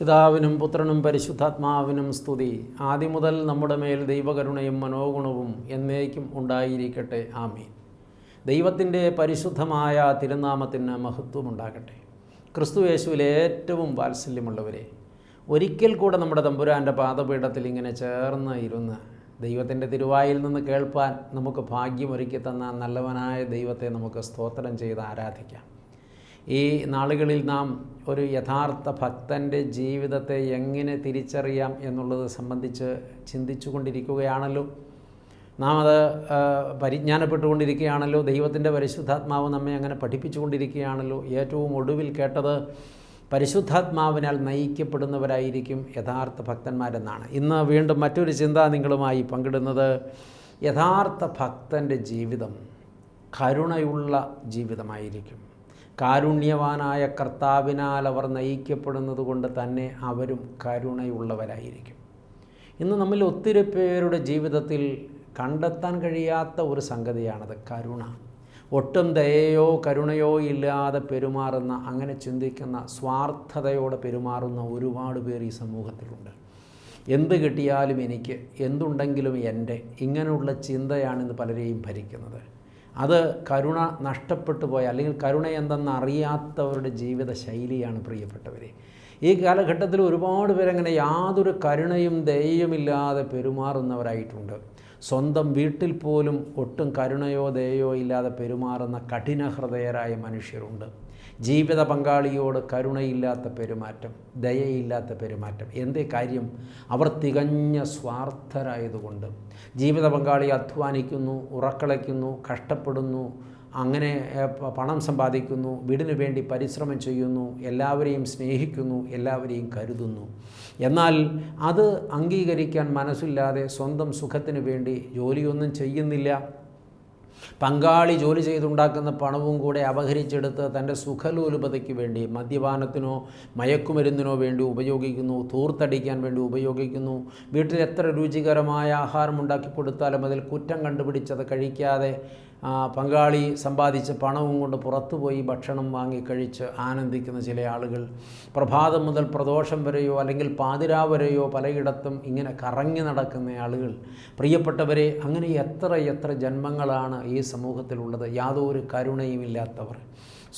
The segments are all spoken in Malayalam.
പിതാവിനും പുത്രനും പരിശുദ്ധാത്മാവിനും സ്തുതി. ആദ്യം മുതൽ നമ്മുടെ മേൽ ദൈവകരുണയും മനോഗുണവും എന്നേക്കും ഉണ്ടായിരിക്കട്ടെ. ആമീൻ. ദൈവത്തിൻ്റെ പരിശുദ്ധമായ തിരുനാമത്തിന് മഹത്വമുണ്ടാകട്ടെ. ക്രിസ്തുയേശുവിൽ ഏറ്റവും വാത്സല്യമുള്ളവരെ, ഒരിക്കൽ കൂടെ നമ്മുടെ തമ്പുരാൻ്റെ പാദപീഠത്തിൽ ഇങ്ങനെ ചേർന്ന് ഇരുന്ന് ദൈവത്തിൻ്റെ തിരുവായിൽ നിന്ന് കേൾപ്പാൻ നമുക്ക് ഭാഗ്യമൊരുക്കി തന്ന നല്ലവനായ ദൈവത്തെ നമുക്ക് സ്തോത്രം ചെയ്ത് ആരാധിക്കാം. ഈ നാളുകളിൽ നാം ഒരു യഥാർത്ഥ ഭക്തൻ്റെ ജീവിതത്തെ എങ്ങനെ തിരിച്ചറിയാം എന്നുള്ളത് സംബന്ധിച്ച് ചിന്തിച്ചു കൊണ്ടിരിക്കുകയാണല്ലോ. നാം അത് പരിജ്ഞാനപ്പെട്ടുകൊണ്ടിരിക്കുകയാണല്ലോ. ദൈവത്തിൻ്റെ പരിശുദ്ധാത്മാവ് നമ്മെ അങ്ങനെ പഠിപ്പിച്ചുകൊണ്ടിരിക്കുകയാണല്ലോ. ഏറ്റവും ഒടുവിൽ കേട്ടത് പരിശുദ്ധാത്മാവിനാൽ നയിക്കപ്പെടുന്നവരായിരിക്കും യഥാർത്ഥ ഭക്തന്മാരെന്നാണ്. ഇന്ന് വീണ്ടും മറ്റൊരു ചിന്ത നിങ്ങളുമായി പങ്കിടുന്നത്, യഥാർത്ഥ ഭക്തൻ്റെ ജീവിതം കരുണയുള്ള ജീവിതമായിരിക്കും. കാരുണ്യവാനായ കർത്താവിനാൽ അവർ നയിക്കപ്പെടുന്നത് കൊണ്ട് തന്നെ അവരും കരുണയുള്ളവരായിരിക്കും. ഇന്ന് നമ്മിൽ ഒത്തിരി പേരുടെ ജീവിതത്തിൽ കണ്ടെത്താൻ കഴിയാത്ത ഒരു സംഗതിയാണത്, കരുണ. ഒട്ടും ദയയോ കരുണയോ ഇല്ലാതെ പെരുമാറുന്ന, അങ്ങനെ ചിന്തിക്കുന്ന, സ്വാർത്ഥതയോടെ പെരുമാറുന്ന ഒരുപാട് പേർ ഈ സമൂഹത്തിലുണ്ട്. എന്ത് കിട്ടിയാലും എനിക്ക്, എന്തുണ്ടെങ്കിലും എൻ്റെ, ഇങ്ങനെയുള്ള ചിന്തയാണ് ഇന്ന് പലരെയും ഭരിക്കുന്നത്. അത് കരുണ നഷ്ടപ്പെട്ടു പോയ, അല്ലെങ്കിൽ കരുണ എന്തെന്ന് അറിയാത്തവരുടെ ജീവിത ശൈലിയാണ് പ്രിയപ്പെട്ടവരെ. ഈ കാലഘട്ടത്തിൽ ഒരുപാട് പേരങ്ങനെ യാതൊരു കരുണയും ദയയുമില്ലാതെ പെരുമാറുന്നവരായിട്ടുണ്ട്. സ്വന്തം വീട്ടിൽ പോലും ഒട്ടും കരുണയോ ദയയോ ഇല്ലാതെ പെരുമാറുന്ന കഠിനഹൃദയരായ മനുഷ്യരുണ്ട്. ജീവിത പങ്കാളിയോട് കരുണയില്ലാത്ത പെരുമാറ്റം, ദയയില്ലാത്ത പെരുമാറ്റം. എന്തേ കാര്യം? അവർ തികഞ്ഞ സ്വാർത്ഥരായതുകൊണ്ട്. ജീവിത പങ്കാളി അധ്വാനിക്കുന്നു, ഉറക്കളയ്ക്കുന്നു, കഷ്ടപ്പെടുന്നു, അങ്ങനെ പണം സമ്പാദിക്കുന്നു, വീടിനു വേണ്ടി പരിശ്രമം ചെയ്യുന്നു, എല്ലാവരെയും സ്നേഹിക്കുന്നു, എല്ലാവരെയും കരുതുന്നു. എന്നാൽ അത് അംഗീകരിക്കാൻ മനസ്സില്ലാതെ സ്വന്തം സുഖത്തിന് വേണ്ടി ജോലിയൊന്നും ചെയ്യുന്നില്ല. പങ്കാളി ജോലി ചെയ്തുണ്ടാക്കുന്ന പണവും കൂടെ അപഹരിച്ചെടുത്ത് തൻ്റെ സുഖലോലുപതയ്ക്ക് വേണ്ടി മദ്യപാനത്തിനോ മയക്കുമരുന്നിനോ വേണ്ടി ഉപയോഗിക്കുന്നു, ധൂർത്തടിക്കാൻ വേണ്ടി ഉപയോഗിക്കുന്നു. വീട്ടിൽ എത്ര രുചികരമായ ആഹാരം ഉണ്ടാക്കി കൊടുത്താലും അതിൽ കുറ്റം കണ്ടുപിടിച്ചത് കഴിക്കാതെ പങ്കാളി സമ്പാദിച്ച പണവും കൊണ്ട് പുറത്തുപോയി ഭക്ഷണം വാങ്ങി കഴിച്ച് ആനന്ദിക്കുന്ന ചില ആളുകൾ. പ്രഭാതം മുതൽ പ്രദോഷം വരെയോ അല്ലെങ്കിൽ പാതിരാ വരെയോ പലയിടത്തും ഇങ്ങനെ കറങ്ങി നടക്കുന്ന ആളുകൾ. പ്രിയപ്പെട്ടവരെ, അങ്ങനെ എത്ര ജന്മങ്ങളാണ് ഈ സമൂഹത്തിലുള്ളത്. യാതൊരു കരുണയുമില്ലാത്തവർ,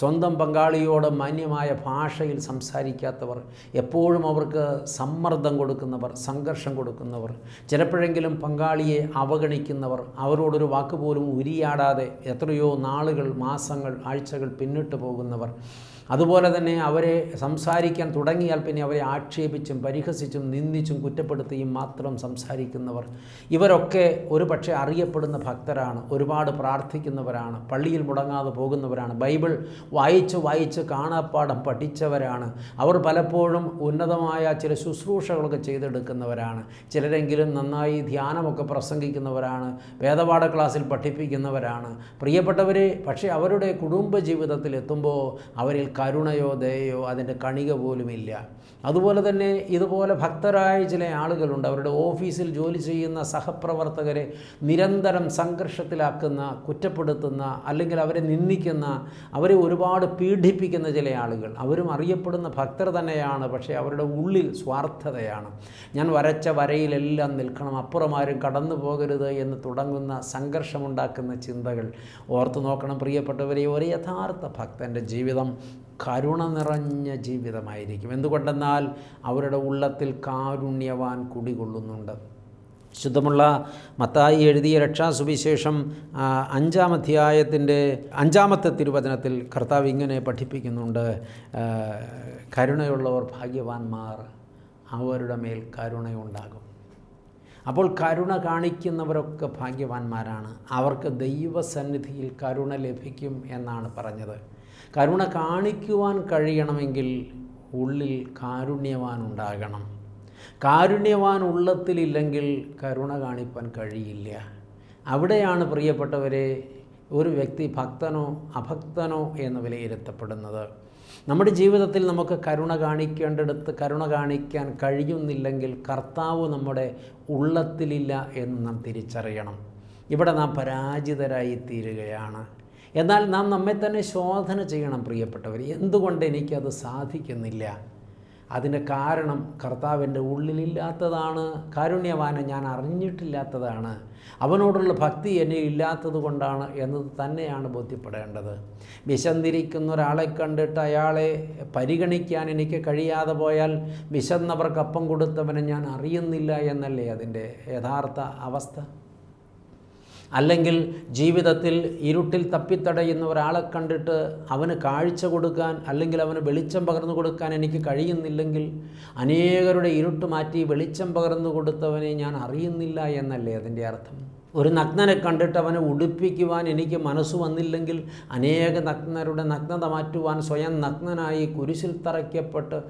സ്വന്തം പങ്കാളിയോട് മാന്യമായ ഭാഷയിൽ സംസാരിക്കാത്തവർ, എപ്പോഴും അവർക്ക് സമ്മർദ്ദം കൊടുക്കുന്നവർ, സംഘർഷം കൊടുക്കുന്നവർ, ചിലപ്പോഴെങ്കിലും പങ്കാളിയെ അവഗണിക്കുന്നവർ, അവരോടൊരു വാക്കുപോലും ഉരിയാടാതെ എത്രയോ നാളുകൾ, മാസങ്ങൾ, ആഴ്ചകൾ പിന്നിട്ട് പോകുന്നവർ. അതുപോലെ തന്നെ അവരെ സംസാരിക്കാൻ തുടങ്ങിയാൽ പിന്നെ അവരെ ആക്ഷേപിച്ചും പരിഹസിച്ചും നിന്ദിച്ചും കുറ്റപ്പെടുത്തിയും മാത്രം സംസാരിക്കുന്നവർ. ഇവരൊക്കെ ഒരു പക്ഷേ അറിയപ്പെടുന്ന ഭക്തരാണ്, ഒരുപാട് പ്രാർത്ഥിക്കുന്നവരാണ്, പള്ളിയിൽ മുടങ്ങാതെ പോകുന്നവരാണ്, ബൈബിൾ വായിച്ച് കാണാപ്പാഠം പഠിച്ചവരാണ്. അവർ പലപ്പോഴും ഉന്നതമായ ചില ശുശ്രൂഷകളൊക്കെ ചെയ്തെടുക്കുന്നവരാണ്. ചിലരെങ്കിലും നന്നായി ധ്യാനമൊക്കെ പ്രസംഗിക്കുന്നവരാണ്, വേദപാഠ ക്ലാസ്സിൽ പഠിപ്പിക്കുന്നവരാണ്. പ്രിയപ്പെട്ടവരെ, പക്ഷേ അവരുടെ കുടുംബജീവിതത്തിൽ എത്തുമ്പോൾ അവരിൽ കരുണയോ ദയയോ അതിൻ്റെ കണിക പോലുമില്ല. അതുപോലെ തന്നെ ഇതുപോലെ ഭക്തരായ ചില ആളുകളുണ്ട്. അവരുടെ ഓഫീസിൽ ജോലി ചെയ്യുന്ന സഹപ്രവർത്തകരെ നിരന്തരം സംഘർഷത്തിലാക്കുന്ന, കുറ്റപ്പെടുത്തുന്ന, അല്ലെങ്കിൽ അവരെ നിന്ദിക്കുന്ന, അവരെ ഒരുപാട് പീഡിപ്പിക്കുന്ന ചില ആളുകൾ. അവരും അറിയപ്പെടുന്ന ഭക്തർ തന്നെയാണ്, പക്ഷേ അവരുടെ ഉള്ളിൽ സ്വാർത്ഥതയാണ്. ഞാൻ വരച്ച വരയിലെല്ലാം നിൽക്കണം, അപ്പുറം ആരും കടന്നു പോകരുത് എന്ന് തുടങ്ങുന്ന സംഘർഷമുണ്ടാക്കുന്ന ചിന്തകൾ ഓർത്തു നോക്കണം പ്രിയപ്പെട്ടവരെ. ഒരു യഥാർത്ഥ ഭക്തൻ്റെ ജീവിതം കരുണ നിറഞ്ഞ ജീവിതമായിരിക്കും. എന്തുകൊണ്ടെന്നാൽ അവരുടെ ഉള്ളത്തിൽ കാരുണ്യവാൻ കുടികൊള്ളുന്നുണ്ട്. ശുദ്ധമുള്ള മത്തായി എഴുതിയ രക്ഷാസുവിശേഷം 5-ാം അധ്യായത്തിൻ്റെ 5-ാമത്തെ തിരുവചനത്തിൽ കർത്താവ് ഇങ്ങനെ പഠിപ്പിക്കുന്നുണ്ട്, കരുണയുള്ളവർ ഭാഗ്യവാന്മാർ, അവരുടെ മേൽ കരുണയുണ്ടാകും. അപ്പോൾ കരുണ കാണിക്കുന്നവരൊക്കെ ഭാഗ്യവാന്മാരാണ്, അവർക്ക് ദൈവസന്നിധിയിൽ കരുണ ലഭിക്കും എന്നാണ് പറഞ്ഞത്. കരുണ കാണിക്കുവാൻ കഴിയണമെങ്കിൽ ഉള്ളിൽ കാരുണ്യവാൻ ഉണ്ടാകണം. കാരുണ്യവാൻ ഉള്ളത്തിലില്ലെങ്കിൽ കരുണ കാണിപ്പാൻ കഴിയില്ല. അവിടെയാണ് പ്രിയപ്പെട്ടവരെ ഒരു വ്യക്തി ഭക്തനോ അഭക്തനോ എന്ന് വിലയിരുത്തപ്പെടുന്നത്. നമ്മുടെ ജീവിതത്തിൽ നമുക്ക് കരുണ കാണിക്കേണ്ടടുത്ത് കരുണ കാണിക്കാൻ കഴിയുന്നില്ലെങ്കിൽ കർത്താവ് നമ്മുടെ ഉള്ളത്തിലില്ല എന്ന് നാം തിരിച്ചറിയണം. ഇവിടെ നാം പരാജിതരായി തീരുകയാണ്. എന്നാൽ നാം നമ്മെ തന്നെ ശോധന ചെയ്യണം പ്രിയപ്പെട്ടവർ. എന്തുകൊണ്ട് എനിക്കത് സാധിക്കുന്നില്ല? അതിൻ്റെ കാരണം കർത്താവിൻ്റെ ഉള്ളിലില്ലാത്തതാണ്. കാരുണ്യവാനെ ഞാൻ അറിഞ്ഞിട്ടില്ലാത്തതാണ്. അവനോടുള്ള ഭക്തി എന്നിൽ ഇല്ലാത്തത് കൊണ്ടാണ് എന്നത് തന്നെയാണ് ബോധ്യപ്പെടേണ്ടത്. വിശന്നിരിക്കുന്ന ഒരാളെ കണ്ടിട്ട് അയാളെ പരിഗണിക്കാൻ എനിക്ക് കഴിയാതെ പോയാൽ വിശന്നവർക്ക് അപ്പം കൊടുത്തവനെ ഞാൻ അറിയുന്നില്ല എന്നല്ലേ അതിൻ്റെ യഥാർത്ഥ അവസ്ഥ? അല്ലെങ്കിൽ ജീവിതത്തിൽ ഇരുട്ടിൽ തപ്പിത്തടയുന്ന ഒരാളെ കണ്ടിട്ട് അവന് കാഴ്ച കൊടുക്കാൻ അല്ലെങ്കിൽ അവന് വെളിച്ചം പകർന്നു കൊടുക്കാൻ എനിക്ക് കഴിയുന്നില്ലെങ്കിൽ അനേകരുടെ ഇരുട്ട് മാറ്റി വെളിച്ചം പകർന്നു കൊടുത്തവനെ ഞാൻ അറിയുന്നില്ല എന്നല്ലേ അതിൻ്റെ അർത്ഥം? ഒരു നഗ്നനെ കണ്ടിട്ട് അവനെ ഉടുപ്പിക്കുവാൻ എനിക്ക് മനസ്സ് വന്നില്ലെങ്കിൽ അനേക നഗ്നരുടെ നഗ്നത മാറ്റുവാൻ സ്വയം നഗ്നനായി കുരിശിൽ തറയ്ക്കപ്പെട്ട്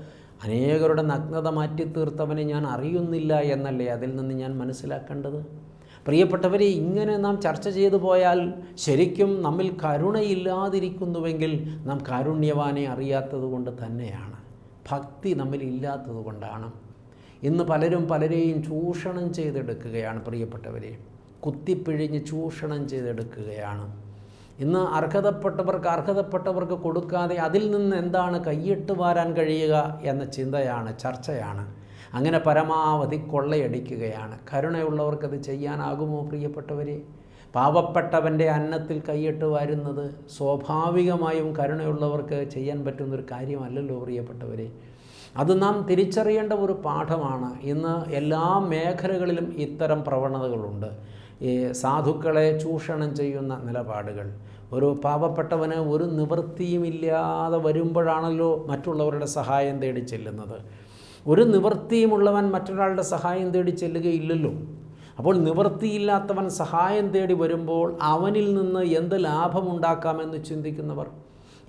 അനേകരുടെ നഗ്നത മാറ്റിത്തീർത്തവനെ ഞാൻ അറിയുന്നില്ല എന്നല്ലേ അതിൽ നിന്ന് ഞാൻ മനസ്സിലാക്കേണ്ടത്? പ്രിയപ്പെട്ടവരെ, ഇങ്ങനെ നാം ചർച്ച ചെയ്തു പോയാൽ ശരിക്കും നമ്മിൽ കരുണയില്ലാതിരിക്കുന്നുവെങ്കിൽ നാം കാരുണ്യവാനെ അറിയാത്തത് കൊണ്ട് തന്നെയാണ്. ഭക്തി നമ്മിൽ ഇല്ലാത്തത് കൊണ്ടാണ്. ഇന്ന് പലരും പലരെയും ചൂഷണം ചെയ്തെടുക്കുകയാണ്. പ്രിയപ്പെട്ടവരെ, കുത്തിപ്പിഴിഞ്ഞ് ചൂഷണം ചെയ്തെടുക്കുകയാണ്. ഇന്ന് അർഹതപ്പെട്ടവർക്ക് കൊടുക്കാതെ അതിൽ നിന്ന് എന്താണ് കൈയിട്ട് വാരാൻ കഴിയുക എന്ന ചിന്തയാണ്, ചർച്ചയാണ്. അങ്ങനെ പരമാവധി കൊള്ളയടിക്കുകയാണ്. കരുണയുള്ളവർക്കത് ചെയ്യാനാകുമോ പ്രിയപ്പെട്ടവരെ? പാവപ്പെട്ടവൻ്റെ അന്നത്തിൽ കൈയിട്ട് വാരുന്നത് സ്വാഭാവികമായും കരുണയുള്ളവർക്ക് ചെയ്യാൻ പറ്റുന്നൊരു കാര്യമല്ലല്ലോ പ്രിയപ്പെട്ടവരെ. അത് നാം തിരിച്ചറിയേണ്ട ഒരു പാഠമാണ്. ഇന്ന് എല്ലാ മേഖലകളിലും ഇത്തരം പ്രവണതകളുണ്ട്. ഈ സാധുക്കളെ ചൂഷണം ചെയ്യുന്ന നിലപാടുകൾ. ഒരു പാവപ്പെട്ടവന് ഒരു നിവൃത്തിയുമില്ലാതെ വരുമ്പോഴാണല്ലോ മറ്റുള്ളവരുടെ സഹായം തേടി ചെല്ലുന്നത്. ഒരു നിവൃത്തിയുമുള്ളവൻ മറ്റൊരാളുടെ സഹായം തേടി ചെല്ലുകയില്ലല്ലോ. അപ്പോൾ നിവൃത്തിയില്ലാത്തവൻ സഹായം തേടി വരുമ്പോൾ അവനിൽ നിന്ന് എന്ത് ലാഭമുണ്ടാക്കാമെന്ന് ചിന്തിക്കുന്നവർ,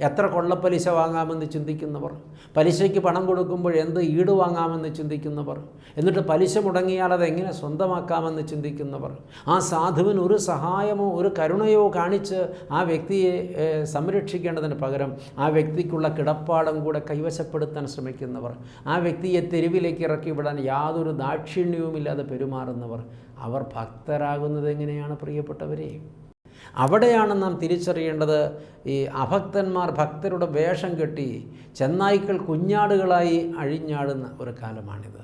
എത്ര കൊള്ളപ്പലിശ വാങ്ങാമെന്ന് ചിന്തിക്കുന്നവർ, പലിശയ്ക്ക് പണം കൊടുക്കുമ്പോൾ എന്ത് ഈട് വാങ്ങാമെന്ന് ചിന്തിക്കുന്നവർ, എന്നിട്ട് പലിശ മുടങ്ങിയാൽ അതെങ്ങനെ സ്വന്തമാക്കാമെന്ന് ചിന്തിക്കുന്നവർ, ആ സാധുവിന് ഒരു സഹായമോ ഒരു കരുണയോ കാണിച്ച് ആ വ്യക്തിയെ സംരക്ഷിക്കേണ്ടതിന് പകരം ആ വ്യക്തിക്കുള്ള കിടപ്പാടം കൂടെ കൈവശപ്പെടുത്താൻ ശ്രമിക്കുന്നവർ, ആ വ്യക്തിയെ തെരുവിലേക്ക് ഇറക്കി വിടാൻ യാതൊരു ദാക്ഷിണ്യവുമില്ലാതെ പെരുമാറുന്നവർ, അവർ ഭക്തരാകുന്നത് എങ്ങനെയാണ് പ്രിയപ്പെട്ടവരെ? അവിടെയാണ് നാം തിരിച്ചറിയേണ്ടത്. ഈ അഭക്തന്മാർ ഭക്തരുടെ വേഷം കെട്ടി ചെന്നായ്ക്കൾ കുഞ്ഞാടുകളായി അഴിഞ്ഞാടുന്ന ഒരു കാലമാണിത്.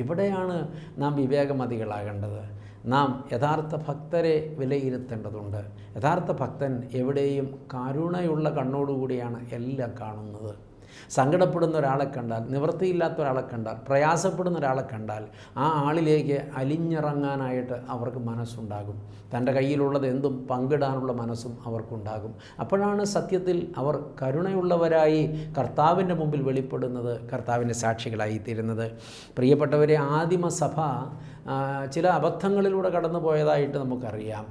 ഇവിടെയാണ് നാം വിവേകമതികളാകേണ്ടത്. നാം യഥാർത്ഥ ഭക്തരെ വിലയിരുത്തേണ്ടതുണ്ട്. യഥാർത്ഥ ഭക്തൻ എവിടെയും കരുണയുള്ള കണ്ണോടുകൂടിയാണ് എല്ലാം കാണുന്നത്. സങ്കടപ്പെടുന്ന ഒരാളെ കണ്ടാൽ, നിവൃത്തിയില്ലാത്ത ഒരാളെ കണ്ടാൽ, പ്രയാസപ്പെടുന്ന ഒരാളെ കണ്ടാൽ ആ ആളിലേക്ക് അലിഞ്ഞിറങ്ങാനായിട്ട് അവർക്ക് മനസ്സുണ്ടാകും. തൻ്റെ കയ്യിലുള്ളത് എന്തും പങ്കിടാനുള്ള മനസ്സും അവർക്കുണ്ടാകും. അപ്പോഴാണ് സത്യത്തിൽ അവർ കരുണയുള്ളവരായി കർത്താവിൻ്റെ മുമ്പിൽ വെളിപ്പെടുന്നത്, കർത്താവിൻ്റെ സാക്ഷികളായിത്തീരുന്നത്. പ്രിയപ്പെട്ടവരെ, ആദിമസഭ ചില അബദ്ധങ്ങളിലൂടെ കടന്നു പോയതായിട്ട് നമുക്കറിയാം.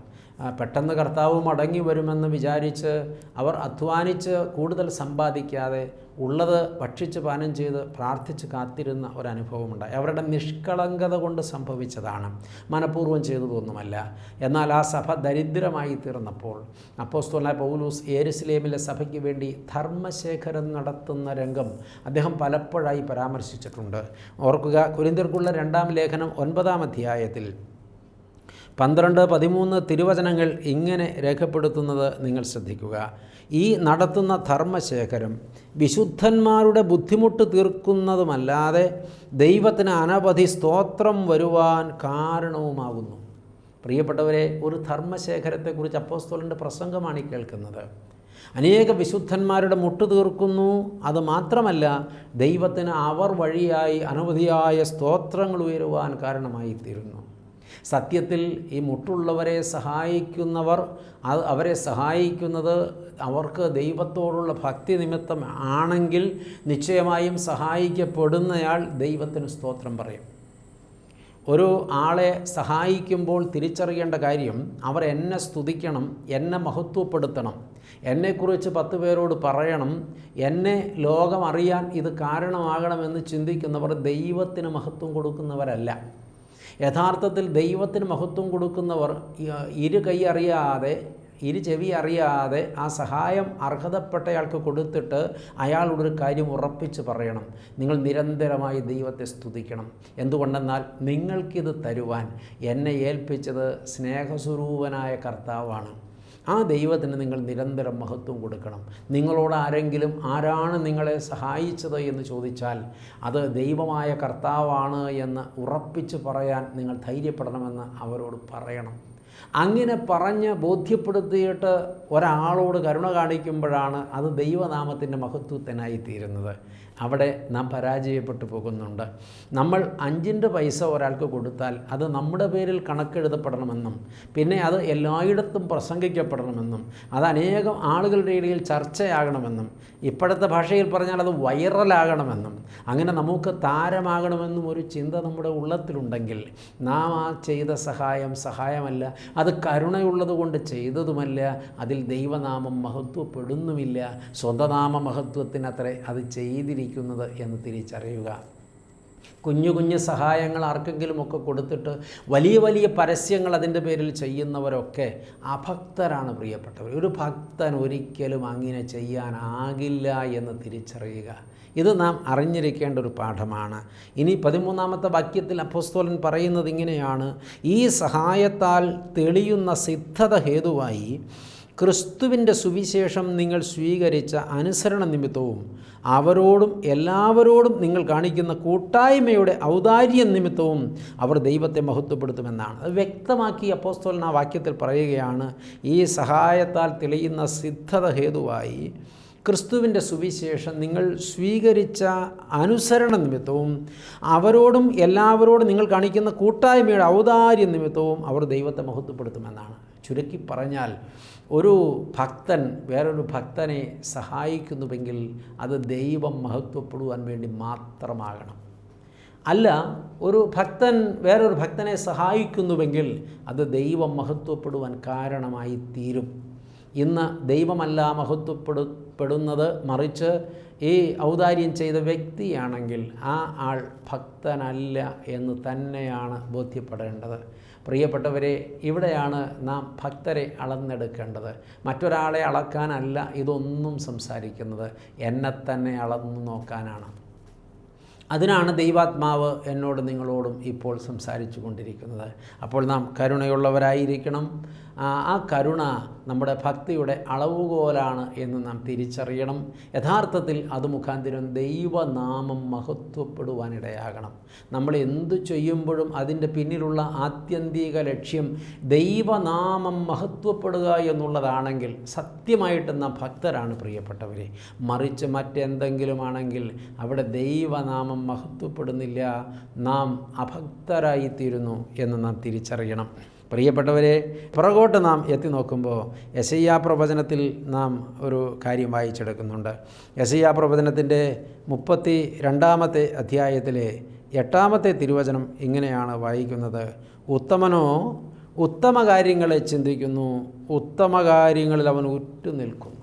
പെട്ടെന്ന് കർത്താവ് മടങ്ങി വരുമെന്ന് വിചാരിച്ച് അവർ അധ്വാനിച്ച് കൂടുതൽ സമ്പാദിക്കാതെ ഉള്ളത് ഭക്ഷിച്ച് പാനം ചെയ്ത് പ്രാർത്ഥിച്ച് കാത്തിരുന്ന ഒരനുഭവമുണ്ടായി. അവരുടെ നിഷ്കളങ്കത കൊണ്ട് സംഭവിച്ചതാണ്, മനഃപൂർവ്വം ചെയ്തതൊന്നുമല്ല. എന്നാൽ ആ സഭ ദരിദ്രമായി തീർന്നപ്പോൾ അപ്പോസ്തലനായ പൗലോസ് യെരുശലേമിലെ സഭയ്ക്ക് വേണ്ടി ധർമ്മശേഖരം നടത്തുന്ന രംഗം അദ്ദേഹം പലപ്പോഴായി പരാമർശിച്ചിട്ടുണ്ട്. ഓർക്കുക, കൊരിന്ത്യർക്കുള്ള 2-ാം ലേഖനം 9-ാം അധ്യായത്തിൽ 12-13 തിരുവചനങ്ങൾ ഇങ്ങനെ രേഖപ്പെടുത്തുന്നത് നിങ്ങൾ ശ്രദ്ധിക്കുക. ഈ നടത്തുന്ന ധർമ്മശേഖരം വിശുദ്ധന്മാരുടെ ബുദ്ധിമുട്ട് തീർക്കുന്നതുമല്ലാതെ ദൈവത്തിന് അനവധി സ്തോത്രം വരുവാൻ കാരണവുമാകുന്നു. പ്രിയപ്പെട്ടവരെ, ഒരു ധർമ്മശേഖരത്തെക്കുറിച്ച് അപ്പോസ്തലൻ്റെ പ്രസംഗമാണ് ഈ കേൾക്കുന്നത്. അനേക വിശുദ്ധന്മാരുടെ മുട്ട് തീർക്കുന്നു. അതുമാത്രമല്ല, ദൈവത്തിന് അവർ വഴിയായി അനവധിയായ സ്തോത്രങ്ങൾ ഉയരുവാൻ കാരണമായി തീരുന്നു. സത്യത്തിൽ ഈ മുട്ടുള്ളവരെ സഹായിക്കുന്നവർ അവരെ സഹായിക്കുന്നത് അവർക്ക് ദൈവത്തോടുള്ള ഭക്തി നിമിത്തം ആണെങ്കിൽ നിശ്ചയമായും സഹായിക്കപ്പെടുന്നയാൾ ദൈവത്തിന് സ്തോത്രം പറയും. ഒരു ആളെ സഹായിക്കുമ്പോൾ തിരിച്ചറിയേണ്ട കാര്യം, അവർ എന്നെ സ്തുതിക്കണം, എന്നെ മഹത്വപ്പെടുത്തണം, എന്നെക്കുറിച്ച് 10 പേരോട് പറയണം, എന്നെ ലോകം അറിയാൻ ഇത് കാരണമാകണമെന്ന് ചിന്തിക്കുന്നവർ ദൈവത്തിന് മഹത്വം കൊടുക്കുന്നവരല്ല. യഥാർത്ഥത്തിൽ ദൈവത്തിന് മഹത്വം കൊടുക്കുന്നവർ ഇരു കൈ അറിയാതെ, ഇരു ചെവി അറിയാതെ ആ സഹായം അർഹതപ്പെട്ടയാൾക്ക് കൊടുത്തിട്ട് അയാളോടൊരു കാര്യം ഉറപ്പിച്ച് പറയണം, നിങ്ങൾ നിരന്തരമായി ദൈവത്തെ സ്തുതിക്കണം. എന്തുകൊണ്ടെന്നാൽ നിങ്ങൾക്കിത് തരുവാൻ എന്നെ ഏൽപ്പിച്ചത് സ്നേഹസ്വരൂപനായ കർത്താവാണ്. ആ ദൈവത്തിന് നിങ്ങൾ നിരന്തരം മഹത്വം കൊടുക്കണം. നിങ്ങളോട് ആരാണ് നിങ്ങളെ സഹായിച്ചത് എന്ന് ചോദിച്ചാൽ അത് ദൈവമായ കർത്താവാണ് എന്ന് ഉറപ്പിച്ച് പറയാൻ നിങ്ങൾ ധൈര്യപ്പെടണമെന്ന് അവരോട് പറയണം. അങ്ങനെ പറഞ്ഞ് ബോധ്യപ്പെടുത്തിയിട്ട് ഒരാളോട് കരുണ കാണിക്കുമ്പോഴാണ് അത് ദൈവനാമത്തിൻ്റെ മഹത്വത്തിനായി തീരുന്നത്. അവിടെ നാം പരാജയപ്പെട്ടു പോകുന്നുണ്ട്. നമ്മൾ 5 പൈസ ഒരാൾക്ക് കൊടുത്താൽ അത് നമ്മുടെ പേരിൽ കണക്കെഴുതപ്പെടണമെന്നും പിന്നെ അത് എല്ലായിടത്തും പ്രസംഗിക്കപ്പെടണമെന്നും അത് അനേകം ആളുകളുടെ ഇടയിൽ ചർച്ചയാകണമെന്നും ഇപ്പോഴത്തെ ഭാഷയിൽ പറഞ്ഞാൽ അത് വൈറലാകണമെന്നും അങ്ങനെ നമുക്ക് താരമാകണമെന്നും ഒരു ചിന്ത നമ്മുടെ ഉള്ളത്തിലുണ്ടെങ്കിൽ നാം ആ ചെയ്ത സഹായമല്ല, അത് കരുണയുള്ളത് കൊണ്ട് ചെയ്തതുമല്ല, അതിൽ ദൈവനാമം മഹത്വപ്പെടുന്നുമില്ല, സ്വന്തനാമ മഹത്വത്തിനത്രേ അത് ചെയ്തിരിക്കുന്നത് എന്ന് തിരിച്ചറിയുക. കുഞ്ഞു സഹായങ്ങൾ ആർക്കെങ്കിലുമൊക്കെ കൊടുത്തിട്ട് വലിയ പരസ്യങ്ങൾ അതിൻ്റെ പേരിൽ ചെയ്യുന്നവരൊക്കെ അഭക്തരാണ് പ്രിയപ്പെട്ടവർ. ഒരു ഭക്തൻ ഒരിക്കലും അങ്ങനെ ചെയ്യാനാകില്ല എന്ന് തിരിച്ചറിയുക. ഇത് നാം അറിഞ്ഞിരിക്കേണ്ട ഒരു പാഠമാണ്. ഇനി 13-ാമത്തെ വാക്യത്തിൽ അപ്പോസ്തലൻ പറയുന്നത് ഇങ്ങനെയാണ്: ഈ സഹായത്താൽ തെളിയുന്ന സിദ്ധത ഹേതുവായി ക്രിസ്തുവിൻ്റെ സുവിശേഷം നിങ്ങൾ സ്വീകരിച്ച അനുസരണ നിമിത്തവും എല്ലാവരോടും നിങ്ങൾ കാണിക്കുന്ന കൂട്ടായ്മയുടെ ഔദാര്യം നിമിത്തവും അവർ ദൈവത്തെ മഹത്വപ്പെടുത്തുമെന്നാണ്. അത് വ്യക്തമാക്കി അപ്പോസ്തലൻ ആ വാക്യത്തിൽ പറയുകയാണ്. ഈ സഹായത്താൽ തെളിയുന്ന സിദ്ധത ഹേതുവായി ക്രിസ്തുവിൻ്റെ സുവിശേഷം നിങ്ങൾ സ്വീകരിച്ച അനുസരണ നിമിത്തവും എല്ലാവരോടും നിങ്ങൾ കാണിക്കുന്ന കൂട്ടായ്മയുടെ ഔദാര്യ നിമിത്തവും അവർ ദൈവത്തെ മഹത്വപ്പെടുത്തുമെന്നാണ്. ചുരുക്കി പറഞ്ഞാൽ ഒരു ഭക്തൻ വേറൊരു ഭക്തനെ സഹായിക്കുന്നുവെങ്കിൽ അത് ദൈവം മഹത്വപ്പെടുവാൻ വേണ്ടി മാത്രമാകണം. അല്ല, ഒരു ഭക്തൻ വേറൊരു ഭക്തനെ സഹായിക്കുന്നുവെങ്കിൽ അത് ദൈവം മഹത്വപ്പെടുവാൻ കാരണമായി തീരും. ഇന്ന് ദൈവമല്ല മഹത്വപ്പെടുന്നത്, മറിച്ച് ഈ ഔദാര്യം ചെയ്ത വ്യക്തിയാണെങ്കിൽ ആ ആൾ ഭക്തനല്ല എന്ന് തന്നെയാണ് ബോധ്യപ്പെടേണ്ടത്. പ്രിയപ്പെട്ടവരെ, ഇവിടെയാണ് നാം ഭക്തരെ അളന്നെടുക്കേണ്ടത്. മറ്റൊരാളെ അളക്കാനല്ല ഇതൊന്നും സംസാരിക്കുന്നത്, എന്നെ തന്നെ അളന്നു നോക്കാനാണ്. അതിനാണ് ദൈവാത്മാവ് എന്നോട് നിങ്ങളോടും ഇപ്പോൾ സംസാരിച്ചു കൊണ്ടിരിക്കുന്നത്. അപ്പോൾ നാം കരുണയുള്ളവരായിരിക്കണം. ആ കരുണ നമ്മുടെ ഭക്തിയുടെ അളവുകോലാണ് എന്ന് നാം തിരിച്ചറിയണം. യഥാർത്ഥത്തിൽ അത് മുഖാന്തരം ദൈവനാമം മഹത്വപ്പെടുവാനിടയാകണം. നമ്മൾ എന്തു ചെയ്യുമ്പോഴും അതിൻ്റെ പിന്നിലുള്ള ആത്യന്തിക ലക്ഷ്യം ദൈവനാമം മഹത്വപ്പെടുക എന്നുള്ളതാണെങ്കിൽ സത്യമായിട്ട് നാം ഭക്തരാണ് പ്രിയപ്പെട്ടവരെ. മറിച്ച് മറ്റെന്തെങ്കിലുമാണെങ്കിൽ അവിടെ ദൈവനാമം മഹത്വപ്പെടുന്നില്ല, നാം അഭക്തരായിത്തീരുന്നു എന്ന് നാം തിരിച്ചറിയണം. പ്രിയപ്പെട്ടവരെ, പുറകോട്ട് നാം എത്തി നോക്കുമ്പോൾ യെശയ്യാ പ്രവചനത്തിൽ നാം ഒരു കാര്യം വായിച്ചെടുക്കുന്നുണ്ട്. യെശയ്യാ പ്രവചനത്തിൻ്റെ 32-ാമത്തെ അധ്യായത്തിലെ 8-ാമത്തെ തിരുവചനം ഇങ്ങനെയാണ് വായിക്കുന്നത്: ഉത്തമനോ ഉത്തമ കാര്യങ്ങളെ ചിന്തിക്കുന്നു, ഉത്തമ കാര്യങ്ങളിൽ അവൻ ഉറ്റുനിൽക്കുന്നു.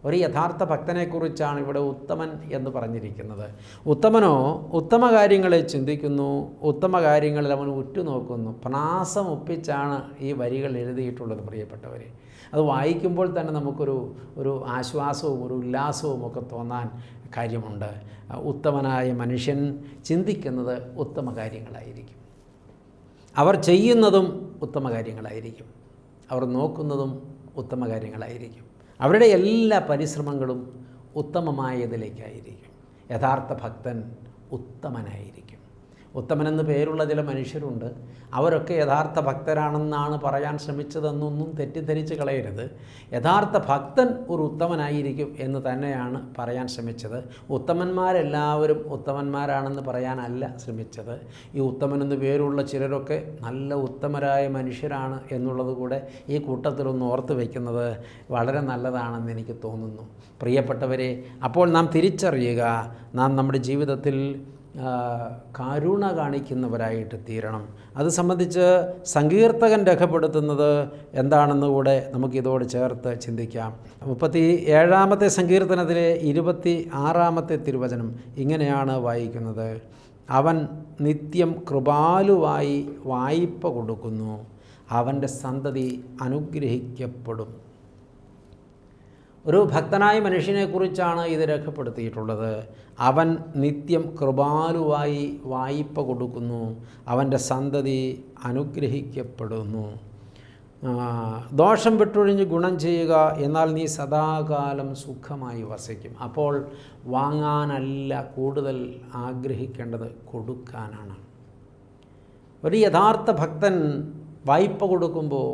ഒരു യഥാർത്ഥ ഭക്തനെക്കുറിച്ചാണ് ഇവിടെ ഉത്തമൻ എന്ന് പറഞ്ഞിരിക്കുന്നത്. ഉത്തമനോ ഉത്തമ കാര്യങ്ങളെ ചിന്തിക്കുന്നു, ഉത്തമ കാര്യങ്ങളിൽ അവൻ ഉറ്റുനോക്കുന്നു. പ്രാസം ഒപ്പിച്ചാണ് ഈ വരികൾ എഴുതിയിട്ടുള്ളത് പ്രിയപ്പെട്ടവരെ. അത് വായിക്കുമ്പോൾ തന്നെ നമുക്കൊരു ആശ്വാസവും ഒരു ഉല്ലാസവും ഒക്കെ തോന്നാൻ കാര്യമുണ്ട്. ഉത്തമനായ മനുഷ്യൻ ചിന്തിക്കുന്നത് ഉത്തമ കാര്യങ്ങളായിരിക്കും, അവർ ചെയ്യുന്നതും ഉത്തമ കാര്യങ്ങളായിരിക്കും, അവർ നോക്കുന്നതും ഉത്തമ കാര്യങ്ങളായിരിക്കും, അവരുടെ എല്ലാ പരിശ്രമങ്ങളും ഉത്തമമായതിലേക്കായിരിക്കും. യഥാർത്ഥ ഭക്തൻ ഉത്തമനായിരിക്കും. ഉത്തമനെന്ന് പേരുള്ള ചില മനുഷ്യരുണ്ട്, അവരൊക്കെ യഥാർത്ഥ ഭക്തരാണെന്നാണ് പറയാൻ ശ്രമിച്ചതെന്നൊന്നും തെറ്റിദ്ധരിച്ച് കളയരുത്. യഥാർത്ഥ ഭക്തൻ ഒരു ഉത്തമനായിരിക്കും എന്ന് തന്നെയാണ് പറയാൻ ശ്രമിച്ചത്. ഉത്തമന്മാരെല്ലാവരും ഉത്തമന്മാരാണെന്ന് പറയാനല്ല ശ്രമിച്ചത്. ഈ ഉത്തമനെന്ന് പേരുള്ള ചിലരൊക്കെ നല്ല ഉത്തമരായ മനുഷ്യരാണ് എന്നുള്ളത് കൂടെ ഈ കൂട്ടത്തിലൊന്ന് ഓർത്ത് വയ്ക്കുന്നത് വളരെ നല്ലതാണെന്ന് എനിക്ക് തോന്നുന്നു. പ്രിയപ്പെട്ടവരെ, അപ്പോൾ നാം തിരിച്ചറിയുക, നാം നമ്മുടെ ജീവിതത്തിൽ കരുണ കാണിക്കുന്നവരായിട്ട് തീരണം. അത് സംബന്ധിച്ച് സങ്കീർത്തകൻ രേഖപ്പെടുത്തുന്നത് എന്താണെന്ന് കൂടെ നമുക്കിതോട് ചേർത്ത് ചിന്തിക്കാം. 37-ാമത്തെ സങ്കീർത്തനത്തിലെ 26-ാമത്തെ തിരുവചനം ഇങ്ങനെയാണ് വായിക്കുന്നത്: അവൻ നിത്യം കൃപാലുവായി വായ്പ കൊടുക്കുന്നു, അവൻ്റെ സന്തതി അനുഗ്രഹിക്കപ്പെടും. ഒരു ഭക്തനായ മനുഷ്യനെക്കുറിച്ചാണ് ഇത് രേഖപ്പെടുത്തിയിട്ടുള്ളത്. അവൻ നിത്യം കൃപാലുവായി വായ്പ കൊടുക്കുന്നു, അവൻ്റെ സന്തതി അനുഗ്രഹിക്കപ്പെടുന്നു. ദോഷം വിട്ടൊഴിഞ്ഞ് ഗുണം ചെയ്യുക, എന്നാൽ നീ സദാകാലം സുഖമായി വസിക്കും. അപ്പോൾ വാങ്ങാനല്ല കൂടുതൽ ആഗ്രഹിക്കേണ്ടത്, കൊടുക്കാനാണ്. ഒരു യഥാർത്ഥ ഭക്തൻ വായ്പ കൊടുക്കുമ്പോൾ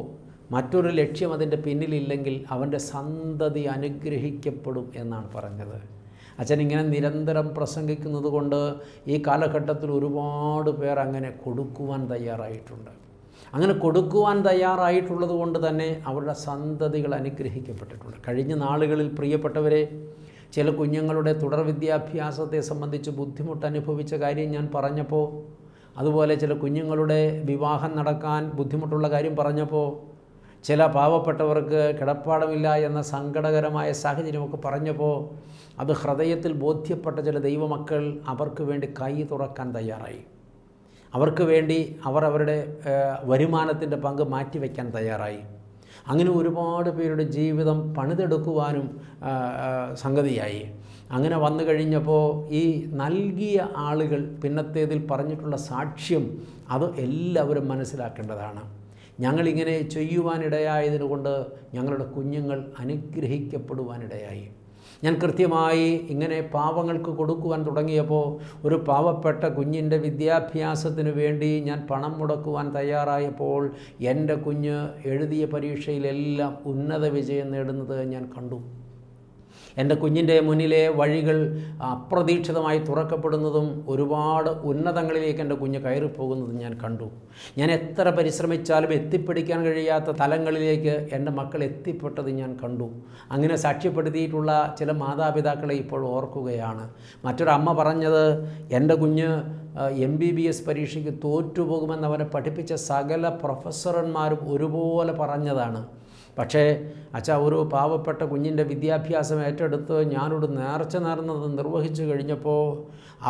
മറ്റൊരു ലക്ഷ്യം അതിൻ്റെ പിന്നിലില്ലെങ്കിൽ അവൻ്റെ സന്തതി അനുഗ്രഹിക്കപ്പെടും എന്നാണ് പറഞ്ഞത്. അച്ഛൻ ഇങ്ങനെ നിരന്തരം പ്രസംഗിക്കുന്നത് കൊണ്ട് ഈ കാലഘട്ടത്തിൽ ഒരുപാട് പേർ അങ്ങനെ കൊടുക്കുവാൻ തയ്യാറായിട്ടുണ്ട്. അങ്ങനെ കൊടുക്കുവാൻ തയ്യാറായിട്ടുള്ളത് കൊണ്ട് തന്നെ അവരുടെ സന്തതികൾ അനുഗ്രഹിക്കപ്പെട്ടിട്ടുണ്ട്. കഴിഞ്ഞ നാളുകളിൽ പ്രിയപ്പെട്ടവരെ, ചില കുഞ്ഞുങ്ങളുടെ തുടർ വിദ്യാഭ്യാസത്തെ സംബന്ധിച്ച് ബുദ്ധിമുട്ട് അനുഭവിച്ച കാര്യം ഞാൻ പറഞ്ഞപ്പോൾ, അതുപോലെ ചില കുഞ്ഞുങ്ങളുടെ വിവാഹം നടക്കാൻ ബുദ്ധിമുട്ടുള്ള കാര്യം പറഞ്ഞപ്പോൾ, ചില പാവപ്പെട്ടവർക്ക് കിടപ്പാടമില്ല എന്ന സങ്കടകരമായ സാഹചര്യമൊക്കെ പറഞ്ഞപ്പോൾ, അത് ഹൃദയത്തിൽ ബോധ്യപ്പെട്ട ചില ദൈവമക്കൾ അവർക്ക് വേണ്ടി കൈ തുറക്കാൻ തയ്യാറായി. അവർക്ക് വേണ്ടി അവരുടെ വരുമാനത്തിൻ്റെ പങ്ക് മാറ്റിവെക്കാൻ തയ്യാറായി. അങ്ങനെ ഒരുപാട് പേരുടെ ജീവിതം പണിതെടുക്കുവാനും സംഗതിയായി. അങ്ങനെ വന്നു കഴിഞ്ഞപ്പോൾ ഈ നൽകിയ ആളുകൾ പിന്നത്തേതിൽ പറഞ്ഞിട്ടുള്ള സാക്ഷ്യം അത് എല്ലാവരും മനസ്സിലാക്കേണ്ടതാണ്. ഞങ്ങളിങ്ങനെ ചെയ്യുവാനിടയായതിനു കൊണ്ട് ഞങ്ങളുടെ കുഞ്ഞുങ്ങൾ അനുഗ്രഹിക്കപ്പെടുവാനിടയായി. ഞാൻ കൃത്യമായി ഇങ്ങനെ പാവങ്ങൾക്ക് കൊടുക്കുവാൻ തുടങ്ങിയപ്പോൾ, ഒരു പാവപ്പെട്ട കുഞ്ഞിൻ്റെ വിദ്യാഭ്യാസത്തിന് വേണ്ടി ഞാൻ പണം മുടക്കുവാൻ തയ്യാറായപ്പോൾ എൻ്റെ കുഞ്ഞ് എഴുതിയ പരീക്ഷയിലെല്ലാം ഉന്നത വിജയം നേടുന്നത് ഞാൻ കണ്ടു. എൻ്റെ കുഞ്ഞിൻ്റെ മുന്നിലെ വഴികൾ അപ്രതീക്ഷിതമായി തുറക്കപ്പെടുന്നതും ഒരുപാട് ഉന്നതങ്ങളിലേക്ക് എൻ്റെ കുഞ്ഞ് കയറിപ്പോകുന്നതും ഞാൻ കണ്ടു. ഞാൻ എത്ര പരിശ്രമിച്ചാലും എത്തിപ്പിടിക്കാൻ കഴിയാത്ത തലങ്ങളിലേക്ക് എൻ്റെ മക്കൾ എത്തിപ്പെട്ടത് ഞാൻ കണ്ടു. അങ്ങനെ സാക്ഷ്യപ്പെടുത്തിയിട്ടുള്ള ചില മാതാപിതാക്കളെ ഇപ്പോൾ ഓർക്കുകയാണ്. മറ്റൊരമ്മ പറഞ്ഞത്, എൻ്റെ കുഞ്ഞ് MBBS പരീക്ഷയ്ക്ക് തോറ്റുപോകുമെന്ന് അവനെ പഠിപ്പിച്ച സകല പ്രൊഫസർമാരും ഒരുപോലെ പറഞ്ഞതാണ്. പക്ഷേ അച്ഛാ, ഒരു പാവപ്പെട്ട കുഞ്ഞിൻ്റെ വിദ്യാഭ്യാസം ഏറ്റെടുത്ത് ഞാനൊരു നേർച്ച നേർന്നത് നിർവഹിച്ചു കഴിഞ്ഞപ്പോൾ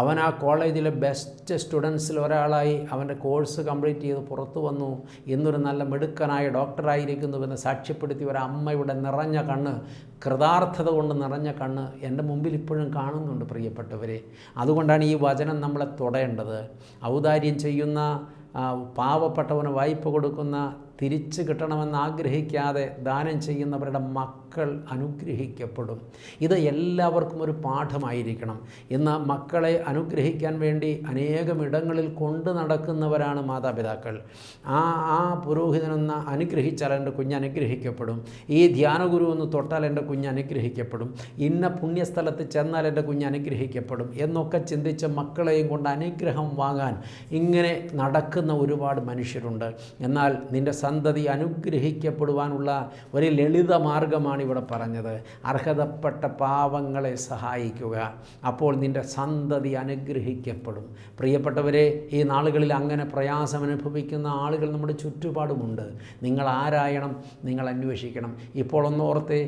അവൻ ആ കോളേജിലെ ബെസ്റ്റ് സ്റ്റുഡൻസിൽ ഒരാളായി അവൻ്റെ കോഴ്സ് കംപ്ലീറ്റ് ചെയ്ത് പുറത്തു വന്നു. ഇന്നൊരു നല്ല മിടുക്കനായ ഡോക്ടറായിരിക്കുന്നുവെന്ന് സാക്ഷ്യപ്പെടുത്തി ഒരമ്മയുടെ നിറഞ്ഞ കണ്ണ്, കൃതാർത്ഥത കൊണ്ട് നിറഞ്ഞ കണ്ണ് എൻ്റെ മുമ്പിൽ ഇപ്പോഴും കാണുന്നുണ്ട് പ്രിയപ്പെട്ടവരെ. അതുകൊണ്ടാണ് ഈ വചനം നമ്മളെ തൊടേണ്ടത്. ഔദാര്യം ചെയ്യുന്ന, പാവപ്പെട്ടവന് വായ്പ കൊടുക്കുന്ന, തിരിച്ചു കിട്ടണമെന്ന് ആഗ്രഹിക്കാതെ ദാനം ചെയ്യുന്നവരുടെ മക്കൾ അനുഗ്രഹിക്കപ്പെടും. ഇത് എല്ലാവർക്കും ഒരു പാഠമായിരിക്കണം. ഇന്ന് മക്കളെ അനുഗ്രഹിക്കാൻ വേണ്ടി അനേകം ഇടങ്ങളിൽ കൊണ്ടു നടക്കുന്നവരാണ് മാതാപിതാക്കൾ. ആ പുരോഹിതനൊന്ന് അനുഗ്രഹിച്ചാൽ എൻ്റെ കുഞ്ഞ് അനുഗ്രഹിക്കപ്പെടും, ഈ ധ്യാനഗുരു ഒന്ന് തൊട്ടാൽ എൻ്റെ കുഞ്ഞ് അനുഗ്രഹിക്കപ്പെടും, ഇന്ന പുണ്യസ്ഥലത്ത് ചെന്നാൽ എൻ്റെ കുഞ്ഞ് അനുഗ്രഹിക്കപ്പെടും എന്നൊക്കെ ചിന്തിച്ച് മക്കളെയും കൊണ്ട് അനുഗ്രഹം വാങ്ങാൻ ഇങ്ങനെ നടക്കുന്ന ഒരുപാട് മനുഷ്യരുണ്ട്. എന്നാൽ നിൻ്റെ സന്തതി അനുഗ്രഹിക്കപ്പെടുവാനുള്ള ഒരു ലളിത മാർഗമാണ് ഇവിടെ പറഞ്ഞത്. അർഹതപ്പെട്ട പാവങ്ങളെ സഹായിക്കുക, അപ്പോൾ നിൻ്റെ സന്തതി അനുഗ്രഹിക്കപ്പെടും. പ്രിയപ്പെട്ടവരെ, ഈ നാളുകളിൽ അങ്ങനെ പ്രയാസം അനുഭവിക്കുന്ന ആളുകൾ നമ്മുടെ ചുറ്റുപാടുമുണ്ട്. നിങ്ങൾ ആരായണം, നിങ്ങൾ അന്വേഷിക്കണം. ഇപ്പോൾ ഒന്നോർത്ത്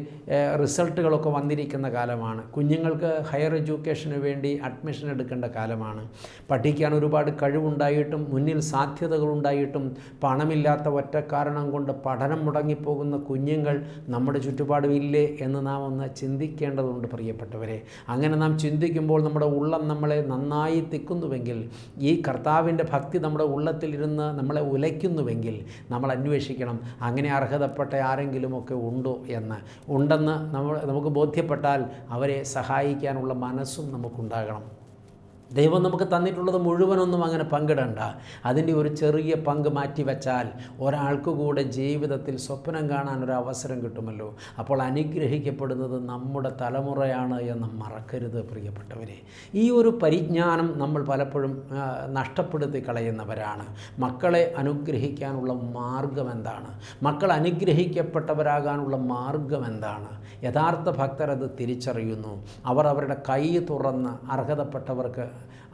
റിസൾട്ടുകളൊക്കെ വന്നിരിക്കുന്ന കാലമാണ്. കുഞ്ഞുങ്ങൾക്ക് ഹയർ എഡ്യൂക്കേഷന് വേണ്ടി അഡ്മിഷൻ എടുക്കേണ്ട കാലമാണ്. പഠിക്കാൻ ഒരുപാട് കഴിവുണ്ടായിട്ടും മുന്നിൽ സാധ്യതകളുണ്ടായിട്ടും പണമില്ലാത്ത ഒറ്റ കാരണം കൊണ്ട് പഠനം മുടങ്ങിപ്പോകുന്ന കുഞ്ഞുങ്ങൾ നമ്മുടെ ചുറ്റുപാടുമില്ലേ എന്ന് നാം ഒന്ന് ചിന്തിക്കേണ്ടതുണ്ട് പ്രിയപ്പെട്ടവരെ. അങ്ങനെ നാം ചിന്തിക്കുമ്പോൾ നമ്മുടെ ഉള്ളം നമ്മളെ നന്നായി തിക്കുന്നുവെങ്കിൽ, ഈ കർത്താവിൻ്റെ ഭക്തി നമ്മുടെ ഉള്ളത്തിലിരുന്ന് നമ്മളെ ഉലയ്ക്കുന്നുവെങ്കിൽ നമ്മൾ അന്വേഷിക്കണം, അങ്ങനെ അർഹതപ്പെട്ട ആരെങ്കിലുമൊക്കെ ഉണ്ടോ എന്ന്. ഉണ്ടെന്ന് നമുക്ക് ബോധ്യപ്പെട്ടാൽ അവരെ സഹായിക്കാനുള്ള മനസ്സും നമുക്കുണ്ടാകണം. ദൈവം നമുക്ക് തന്നിട്ടുള്ളത് മുഴുവനൊന്നും അങ്ങനെ പങ്കിടണ്ട. അതിൻ്റെ ഒരു ചെറിയ പങ്ക് മാറ്റിവെച്ചാൽ ഒരാൾക്ക് കൂടെ ജീവിതത്തിൽ സ്വപ്നം കാണാൻ ഒരു അവസരം കിട്ടുമല്ലോ. അപ്പോൾ അനുഗ്രഹിക്കപ്പെടുന്നത് നമ്മുടെ തലമുറയാണ് എന്ന് മറക്കരുത് പ്രിയപ്പെട്ടവരെ. ഈ ഒരു പരിജ്ഞാനം നമ്മൾ പലപ്പോഴും നഷ്ടപ്പെടുത്തി കളയുന്നവരാണ്. മക്കളെ അനുഗ്രഹിക്കാനുള്ള മാർഗം എന്താണ്? മക്കൾ അനുഗ്രഹിക്കപ്പെട്ടവരാകാനുള്ള മാർഗം എന്താണ്? യഥാർത്ഥ ഭക്തർ അത് തിരിച്ചറിയുന്നു. അവർ അവരുടെ കൈ തുറന്ന് അർഹതപ്പെട്ടവർക്ക്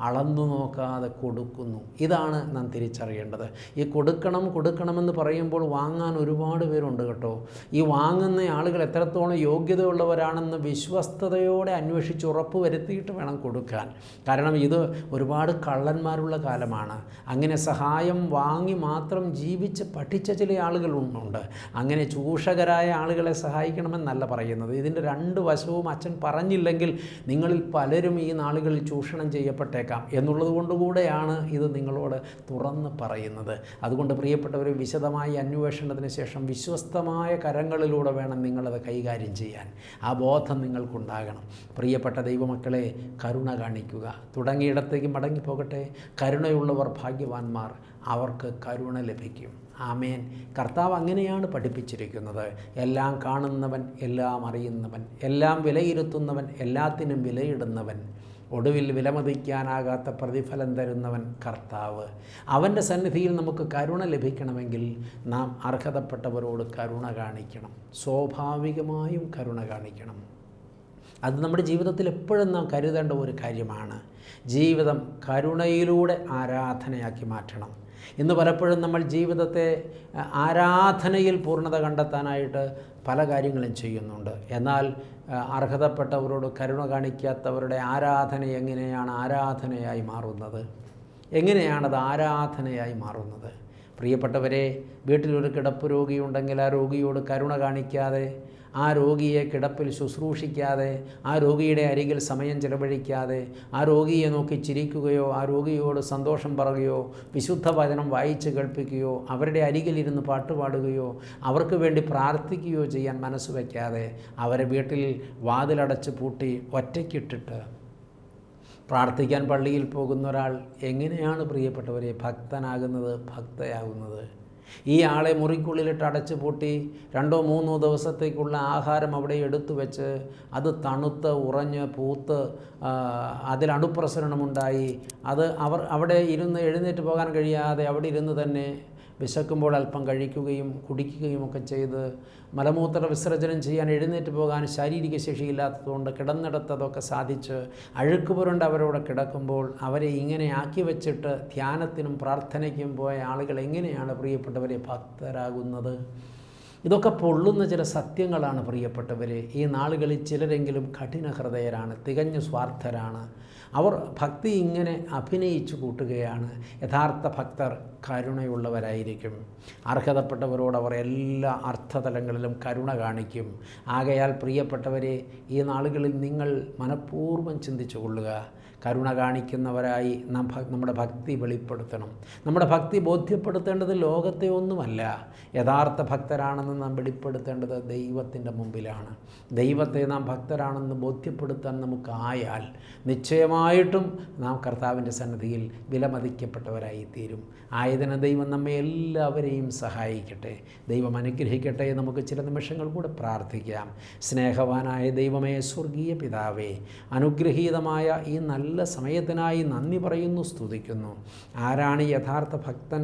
അളന്നു നോക്കാതെ കൊടുക്കുന്നു. ഇതാണ് നാം തിരിച്ചറിയേണ്ടത്. ഈ കൊടുക്കണമെന്ന് പറയുമ്പോൾ വാങ്ങാൻ ഒരുപാട് പേരുണ്ട് കേട്ടോ. ഈ വാങ്ങുന്ന ആളുകൾ എത്രത്തോളം യോഗ്യതയുള്ളവരാണെന്ന് വിശ്വസ്തയോടെ അന്വേഷിച്ച് ഉറപ്പ് വരുത്തിയിട്ട് വേണം കൊടുക്കാൻ. കാരണം ഇത് ഒരുപാട് കള്ളന്മാരുള്ള കാലമാണ്. അങ്ങനെ സഹായം വാങ്ങി മാത്രം ജീവിച്ച് പഠിച്ച ചില ആളുകളുണ്ട്. അങ്ങനെ ചൂഷകരായ ആളുകളെ സഹായിക്കണമെന്നല്ല പറയുന്നത്. ഇതിൻ്റെ രണ്ട് വശവും അച്ഛൻ പറഞ്ഞില്ലെങ്കിൽ നിങ്ങളിൽ പലരും ഈ നാളുകളിൽ ചൂഷണം ചെയ്യപ്പെടും. ചെയ്യപ്പെട്ടേക്കാം എന്നുള്ളത് കൊണ്ടുകൂടെയാണ് ഇത് നിങ്ങളോട് തുറന്ന് പറയുന്നത്. അതുകൊണ്ട് പ്രിയപ്പെട്ടവർ, വിശദമായ അന്വേഷണത്തിന് ശേഷം വിശ്വസ്തമായ കരങ്ങളിലൂടെ വേണം നിങ്ങളത് കൈകാര്യം ചെയ്യാൻ. ആ ബോധം നിങ്ങൾക്കുണ്ടാകണം. പ്രിയപ്പെട്ട ദൈവമക്കളെ, കരുണ കാണിക്കുക. തുടങ്ങിയിടത്തേക്ക് മടങ്ങിപ്പോകട്ടെ. കരുണയുള്ളവർ ഭാഗ്യവാന്മാർ, അവർക്ക് കരുണ ലഭിക്കും. ആമേൻ. കർത്താവ് അങ്ങനെയാണ് പഠിപ്പിച്ചിരിക്കുന്നത്. എല്ലാം കാണുന്നവൻ, എല്ലാം അറിയുന്നവൻ, എല്ലാം വിലയിരുത്തുന്നവൻ, എല്ലാത്തിനും വിലയിടുന്നവൻ, ഒടുവിൽ വിലമതിക്കാനാകാത്ത പ്രതിഫലം തരുന്നവൻ കർത്താവ്. അവൻ്റെ സന്നിധിയിൽ നമുക്ക് കരുണ ലഭിക്കണമെങ്കിൽ നാം അർഹതപ്പെട്ടവരോട് കരുണ കാണിക്കണം. സ്വാഭാവികമായും കരുണ കാണിക്കണം. അത് നമ്മുടെ ജീവിതത്തിൽ എപ്പോഴും നാം കരുതേണ്ട ഒരു കാര്യമാണ്. ജീവിതം കരുണയിലൂടെ ആരാധനയാക്കി മാറ്റണം. ഇന്ന് പലപ്പോഴും നമ്മൾ ജീവിതത്തെ ആരാധനയിൽ പൂർണ്ണത കണ്ടെത്താനായിട്ട് പല കാര്യങ്ങളും ചെയ്യുന്നുണ്ട്. എന്നാൽ അർഹതപ്പെട്ടവരോട് കരുണ കാണിക്കാത്തവരുടെ ആരാധന എങ്ങനെയാണ് ആരാധനയായി മാറുന്നത്? എങ്ങനെയാണത് ആരാധനയായി മാറുന്നത്? പ്രിയപ്പെട്ടവരെ, വീട്ടിലൊരു കിടപ്പ് രോഗിയുണ്ടെങ്കിൽ ആ രോഗിയോട് കരുണ കാണിക്കാതെ, ആ രോഗിയെ കിടപ്പിൽ ശുശ്രൂഷിക്കാതെ, ആ രോഗിയുടെ അരികിൽ സമയം ചെലവഴിക്കാതെ, ആ രോഗിയെ നോക്കി ചിരിക്കുകയോ ആ രോഗിയോട് സന്തോഷം പറയുകയോ വിശുദ്ധ വചനം വായിച്ച് കേൾപ്പിക്കുകയോ അവരുടെ അരികിലിരുന്ന് പാട്ടുപാടുകയോ അവർക്ക് വേണ്ടി പ്രാർത്ഥിക്കുകയോ ചെയ്യാൻ മനസ്സ് വയ്ക്കാതെ അവരെ വീട്ടിൽ വാതിലടച്ച് പൂട്ടി ഒറ്റയ്ക്കിട്ടിട്ട് പ്രാർത്ഥിക്കാൻ പള്ളിയിൽ പോകുന്ന ഒരാൾ എങ്ങനെയാണ് പ്രിയപ്പെട്ടവരെ ഭക്തനാകുന്നത്, ഭക്തയാകുന്നത്? ഈ ആളെ മുറിക്കുള്ളിലിട്ട് അടച്ചു പൂട്ടി 2-3 ദിവസത്തേക്കുള്ള ആഹാരം അവിടെ എടുത്തു വെച്ച് അത് തണുത്ത് ഉറഞ്ഞ് പൂത്ത് അതിൽ അണുപ്രസരണമുണ്ടായി അത് അവിടെ ഇരുന്ന് എഴുന്നേറ്റ് പോകാൻ കഴിയാതെ അവിടെ ഇരുന്ന് തന്നെ വിശക്കുമ്പോൾ അല്പം കഴിക്കുകയും കുടിക്കുകയും ഒക്കെ ചെയ്ത് മലമൂത്ര വിസർജനം ചെയ്യാൻ എഴുന്നേറ്റ് പോകാൻ ശാരീരിക ശേഷിയില്ലാത്തതുകൊണ്ട് കിടന്നിടത്തതൊക്കെ സാധിച്ച് അഴുക്ക് പുരണ്ട് അവരോട് കിടക്കുമ്പോൾ അവരെ ഇങ്ങനെ ആക്കി വെച്ചിട്ട് ധ്യാനത്തിനും പ്രാർത്ഥനയ്ക്കും പോയ ആളുകൾ എങ്ങനെയാണ് പ്രിയപ്പെട്ടവരെ ഭക്തരാകുന്നത്? ഇതൊക്കെ പൊള്ളുന്ന ചില സത്യങ്ങളാണ് പ്രിയപ്പെട്ടവരെ. ഈ നാളുകളിൽ ചിലരെങ്കിലും കഠിന ഹൃദയരാണ്, തികഞ്ഞ സ്വാർത്ഥരാണ്. അവർ ഭക്തി ഇങ്ങനെ അഭിനയിച്ചു കൂട്ടുകയാണ്. യഥാർത്ഥ ഭക്തർ കരുണയുള്ളവരായിരിക്കും. അർഹതപ്പെട്ടവരോട് അവർ എല്ലാ അർത്ഥതലങ്ങളിലും കരുണ കാണിക്കും. ആകയാൽ പ്രിയപ്പെട്ടവരെ, ഈ നാളുകളിൽ നിങ്ങൾ മനഃപൂർവ്വം ചിന്തിച്ചു കൊള്ളുക. കരുണ കാണിക്കുന്നവരായി നമ്മുടെ ഭക്തി വെളിപ്പെടുത്തണം. നമ്മുടെ ഭക്തി ബോധ്യപ്പെടുത്തേണ്ടത് ലോകത്തെ ഒന്നുമല്ല. യഥാർത്ഥ ഭക്തരാണെന്ന് നാം വെളിപ്പെടുത്തേണ്ടത് ദൈവത്തിൻ്റെ മുമ്പിലാണ്. ദൈവത്തെ നാം ഭക്തരാണെന്ന് ബോധ്യപ്പെടുത്താൻ നമുക്കായാൽ നിശ്ചയമായിട്ടും നാം കർത്താവിൻ്റെ സന്നിധിയിൽ വിലമതിക്കപ്പെട്ടവരായി തീരും. ആയതിന് ദൈവം നമ്മെ എല്ലാവരെയും സഹായിക്കട്ടെ. ദൈവം അനുഗ്രഹിക്കട്ടെ. നമുക്ക് ചില നിമിഷങ്ങൾ കൂടെ പ്രാർത്ഥിക്കാം. സ്നേഹവാനായ ദൈവമേ, സ്വർഗീയ പിതാവേ, അനുഗ്രഹീതമായ ഈ നല്ല സമയത്തിനായി നന്ദി പറയുന്നു, സ്തുതിക്കുന്നു. ആരാണ് യഥാർത്ഥ ഭക്തൻ,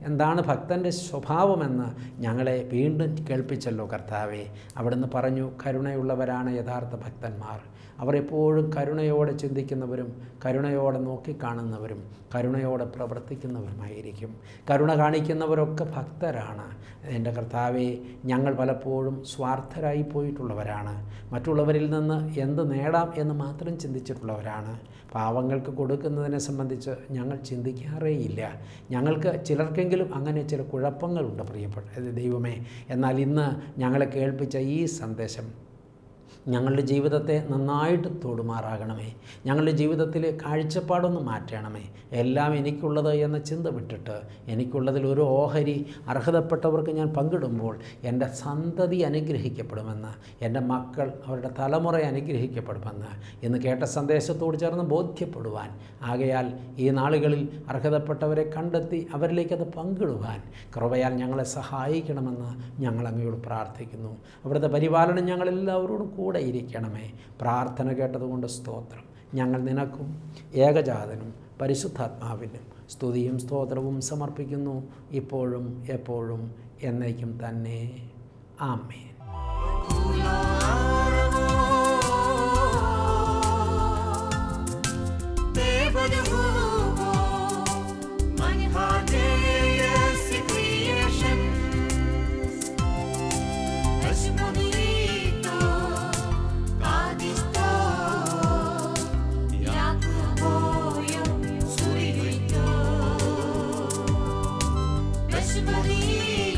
എന്താണ് ഭക്തൻ്റെ സ്വഭാവമെന്ന് ഞങ്ങളെ വീണ്ടും കേൾപ്പിച്ചല്ലോ കർത്താവേ. അവിടുന്ന് പറഞ്ഞു, കരുണയുള്ളവരാണ് യഥാർത്ഥ ഭക്തന്മാർ. അവർ എപ്പോഴും കരുണയോടെ ചിന്തിക്കുന്നവരും കരുണയോടെ നോക്കിക്കാണുന്നവരും കരുണയോടെ പ്രവർത്തിക്കുന്നവരുമായിരിക്കും. കരുണ കാണിക്കുന്നവരൊക്കെ ഭക്തരാണ്. എൻ്റെ കർത്താവേ, ഞങ്ങൾ പലപ്പോഴും സ്വാർത്ഥരായി പോയിട്ടുള്ളവരാണ്. മറ്റുള്ളവരിൽ നിന്ന് എന്ത് നേടാം എന്ന് മാത്രം ചിന്തിച്ചിട്ടുള്ളവരാണ്. പാവങ്ങൾക്ക് കൊടുക്കുന്നതിനെ സംബന്ധിച്ച് ഞങ്ങൾ ചിന്തിക്കാറേയില്ല. ഞങ്ങൾക്ക് ചിലർക്കെങ്കിലും അങ്ങനെ ചില കുഴപ്പങ്ങളുണ്ട് പ്രിയപ്പെട്ട ദൈവമേ. എന്നാൽ ഇന്ന് ഞങ്ങളെ കേൾപ്പിച്ച ഈ സന്ദേശം ഞങ്ങളുടെ ജീവിതത്തെ നന്നായിട്ട് തൊടുമാറാകണമേ. ഞങ്ങളുടെ ജീവിതത്തിലെ കാഴ്ചപ്പാടൊന്ന് മാറ്റണമേ. എല്ലാം എനിക്കുള്ളത് എന്ന ചിന്ത വിട്ടിട്ട് എനിക്കുള്ളതിൽ ഒരു ഓഹരി അർഹതപ്പെട്ടവർക്ക് ഞാൻ പങ്കിടുമ്പോൾ എൻ്റെ സന്തതി അനുഗ്രഹിക്കപ്പെടുമെന്ന്, എൻ്റെ മക്കൾ അവരുടെ തലമുറ അനുഗ്രഹിക്കപ്പെടുമെന്ന് ഇന്ന് കേട്ട സന്ദേശത്തോട് ചേർന്ന് ബോധ്യപ്പെടുവാൻ, ആകയാൽ ഈ നാളുകളിൽ അർഹതപ്പെട്ടവരെ കണ്ടെത്തി അവരിലേക്കത് പങ്കിടുവാൻ കൃപയാൽ ഞങ്ങളെ സഹായിക്കണമെന്ന് ഞങ്ങൾ അങ്ങയോട് പ്രാർത്ഥിക്കുന്നു. അവിടുത്തെ പരിപാലനം ഞങ്ങളെല്ലാവരോടും കൂടെ ഇരിക്കണമേ. പ്രാർത്ഥന കേട്ടതുകൊണ്ട് സ്തോത്രം. ഞങ്ങൾ നിനക്കും ഏകജാതനും പരിശുദ്ധാത്മാവിനും സ്തുതിയും സ്തോത്രവും സമർപ്പിക്കുന്നു, ഇപ്പോഴും എപ്പോഴും എന്നേക്കും തന്നെ. ആമേൻ. Believe